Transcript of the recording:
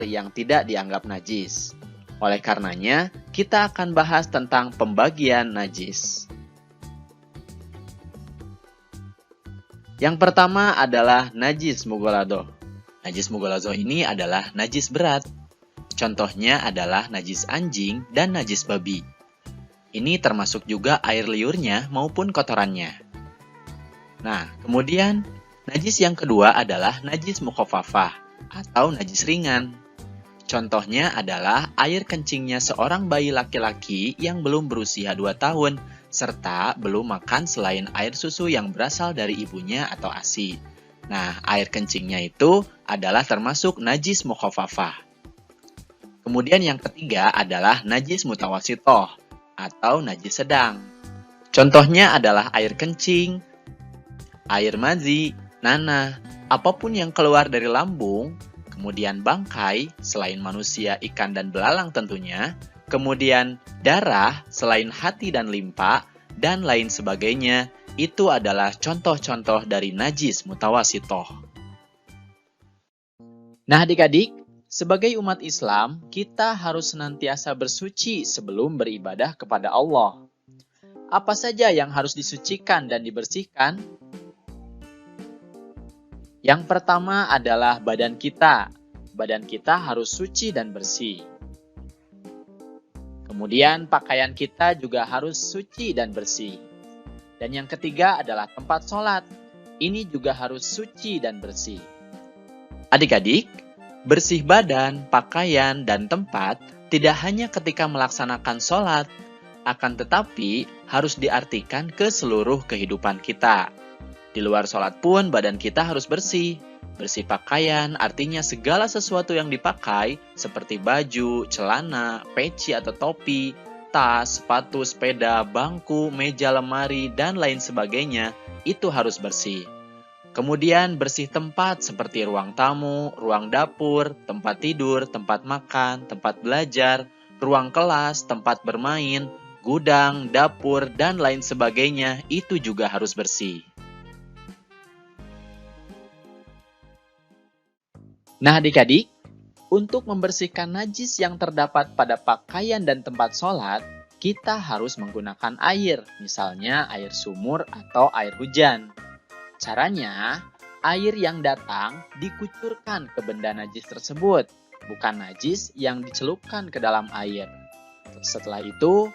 yang tidak dianggap najis. Oleh karenanya, kita akan bahas tentang pembagian najis. Yang pertama adalah najis mughaladhah. Najis mughaladhah ini adalah najis berat. Contohnya adalah najis anjing dan najis babi. Ini termasuk juga air liurnya maupun kotorannya. Nah, kemudian najis yang kedua adalah najis mukhaffafah atau najis ringan. Contohnya adalah air kencingnya seorang bayi laki-laki yang belum berusia 2 tahun, serta belum makan selain air susu yang berasal dari ibunya atau ASI. Nah, air kencingnya itu adalah termasuk najis mukhaffafah. Kemudian yang ketiga adalah najis mutawassithah atau najis sedang. Contohnya adalah air kencing, air madzi, nanah, apapun yang keluar dari lambung, kemudian bangkai, selain manusia, ikan, dan belalang tentunya, kemudian darah, selain hati dan limpa, dan lain sebagainya, itu adalah contoh-contoh dari najis mutawassithah. Nah adik-adik, sebagai umat Islam, kita harus senantiasa bersuci sebelum beribadah kepada Allah. Apa saja yang harus disucikan dan dibersihkan? Yang pertama adalah badan kita. Badan kita harus suci dan bersih. Kemudian pakaian kita juga harus suci dan bersih. Dan yang ketiga adalah tempat sholat. Ini juga harus suci dan bersih. Adik-adik, bersih badan, pakaian, dan tempat tidak hanya ketika melaksanakan sholat, akan tetapi harus diartikan ke seluruh kehidupan kita. Di luar sholat pun badan kita harus bersih. Bersih pakaian artinya segala sesuatu yang dipakai seperti baju, celana, peci atau topi, tas, sepatu, sepeda, bangku, meja, lemari, dan lain sebagainya itu harus bersih. Kemudian bersih tempat seperti ruang tamu, ruang dapur, tempat tidur, tempat makan, tempat belajar, ruang kelas, tempat bermain, gudang, dapur, dan lain sebagainya itu juga harus bersih. Nah adik-adik, untuk membersihkan najis yang terdapat pada pakaian dan tempat sholat, kita harus menggunakan air, misalnya air sumur atau air hujan. Caranya, air yang datang dikucurkan ke benda najis tersebut, bukan najis yang dicelupkan ke dalam air. Setelah itu,